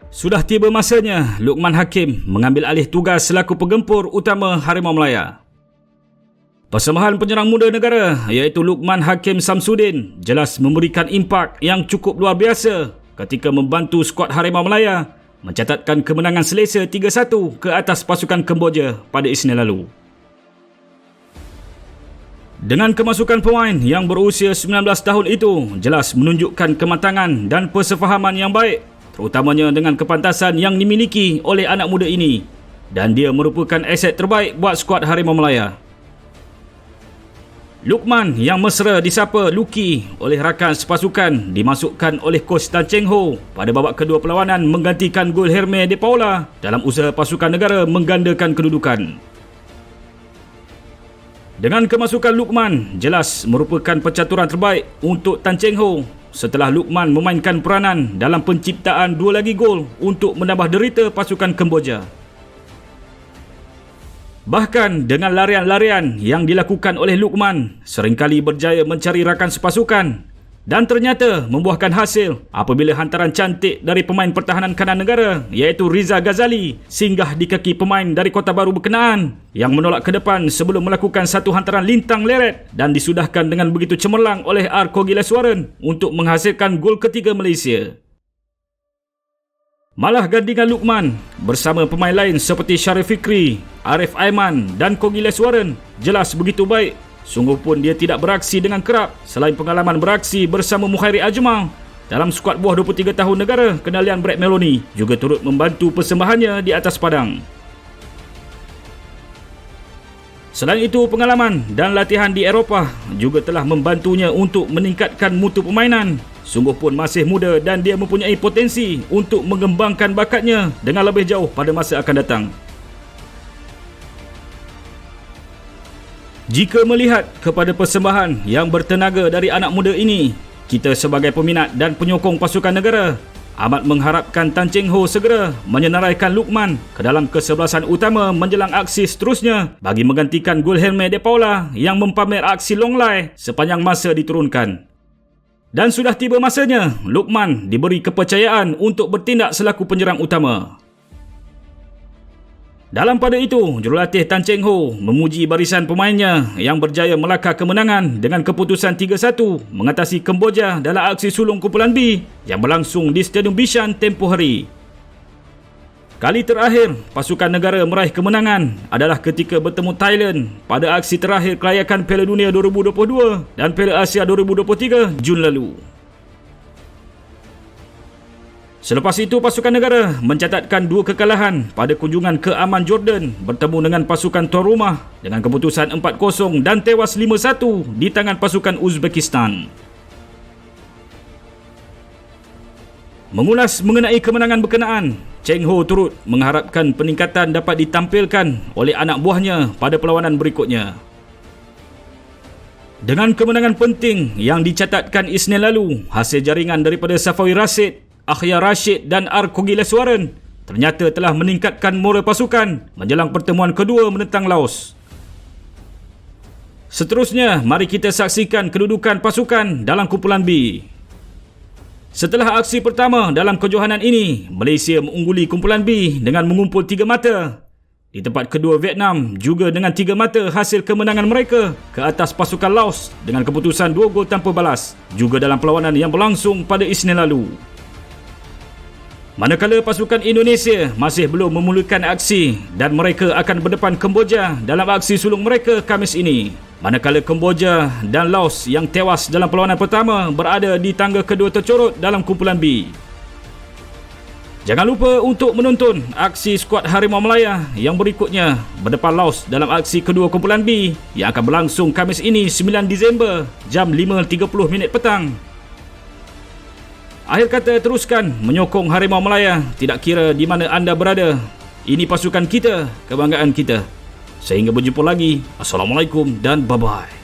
Sudah tiba masanya Luqman Hakim mengambil alih tugas selaku penggempur utama Harimau Melaya. Persembahan penyerang muda negara iaitu Luqman Hakim Samsudin jelas memberikan impak yang cukup luar biasa ketika membantu skuad Harimau Melaya mencatatkan kemenangan selesa 3-1 ke atas pasukan Kemboja pada Isnin lalu. Dengan kemasukan pemain yang berusia 19 tahun itu jelas menunjukkan kematangan dan persefahaman yang baik, terutamanya dengan kepantasan yang dimiliki oleh anak muda ini, dan dia merupakan aset terbaik buat skuad Harimau Melaya. Luqman yang mesra disapa Luki oleh rakan sepasukan dimasukkan oleh kos Tan Cheng Ho pada babak kedua perlawanan menggantikan gol Herme De Paula dalam usaha pasukan negara menggandakan kedudukan. Dengan kemasukan Luqman jelas merupakan pencaturan terbaik untuk Tan Cheng Ho setelah Luqman memainkan peranan dalam penciptaan 2 lagi gol untuk menambah derita pasukan Kemboja. Bahkan dengan larian-larian yang dilakukan oleh Luqman seringkali berjaya mencari rakan sepasukan dan ternyata membuahkan hasil apabila hantaran cantik dari pemain pertahanan kanan negara iaitu Riza Ghazali singgah di kaki pemain dari Kota Baru berkenaan yang menolak ke depan sebelum melakukan satu hantaran lintang leret dan disudahkan dengan begitu cemerlang oleh Arko Gileswaran untuk menghasilkan gol ketiga Malaysia. Malah gandingan Luqman bersama pemain lain seperti Sharif Fikri, Arif Aiman dan Ko Gileswaran jelas begitu baik. Sungguh pun dia tidak beraksi dengan kerap selain pengalaman beraksi bersama Mukhairi Ajmal dalam skuad buah 23 tahun negara kenalian Brett Meloni juga turut membantu persembahannya di atas padang. Selain itu, pengalaman dan latihan di Eropah juga telah membantunya untuk meningkatkan mutu permainan. Sungguh pun masih muda dan dia mempunyai potensi untuk mengembangkan bakatnya dengan lebih jauh pada masa akan datang. Jika melihat kepada persembahan yang bertenaga dari anak muda ini, kita sebagai peminat dan penyokong pasukan negara amat mengharapkan Tan Cheng Ho segera menyenaraikan Luqman ke dalam kesebelasan utama menjelang aksi seterusnya bagi menggantikan gol Herme De Paula yang mempamer aksi long lay sepanjang masa diturunkan. Dan sudah tiba masanya Luqman diberi kepercayaan untuk bertindak selaku penyerang utama. Dalam pada itu, jurulatih Tan Cheng Ho memuji barisan pemainnya yang berjaya melakar kemenangan dengan keputusan 3-1 mengatasi Kemboja dalam aksi sulung kumpulan B yang berlangsung di Stadium Bishan tempoh hari. Kali terakhir pasukan negara meraih kemenangan adalah ketika bertemu Thailand pada aksi terakhir kelayakan Piala Dunia 2022 dan Piala Asia 2023 Jun lalu. Selepas itu, pasukan negara mencatatkan 2 kekalahan pada kunjungan ke Amman, Jordan bertemu dengan pasukan tuan rumah dengan keputusan 4-0 dan tewas 5-1 di tangan pasukan Uzbekistan. Mengulas mengenai kemenangan berkenaan, Cheng Ho turut mengharapkan peningkatan dapat ditampilkan oleh anak buahnya pada perlawanan berikutnya. Dengan kemenangan penting yang dicatatkan Isnin lalu, hasil jaringan daripada Safawi Rashid, Akhyar Rashid dan Arko Gileswaran ternyata telah meningkatkan moral pasukan menjelang pertemuan kedua menentang Laos. Seterusnya, mari kita saksikan kedudukan pasukan dalam kumpulan B. Setelah aksi pertama dalam kejohanan ini, Malaysia mengungguli kumpulan B dengan mengumpul 3 mata. Di tempat kedua, Vietnam juga dengan 3 mata hasil kemenangan mereka ke atas pasukan Laos dengan keputusan 2 gol tanpa balas juga dalam perlawanan yang berlangsung pada Isnin lalu. Manakala pasukan Indonesia masih belum memulakan aksi dan mereka akan berdepan Kemboja dalam aksi sulung mereka Khamis ini. Manakala Kemboja dan Laos yang tewas dalam perlawanan pertama berada di tangga kedua tercorot dalam kumpulan B. Jangan lupa untuk menonton aksi skuad Harimau Melaya yang berikutnya berdepan Laos dalam aksi kedua kumpulan B yang akan berlangsung Khamis ini 9 Disember jam 5.30 petang. Akhir kata, teruskan menyokong Harimau Melaya tidak kira di mana anda berada. Ini pasukan kita, kebanggaan kita. Sehingga berjumpa lagi. Assalamualaikum dan bye-bye.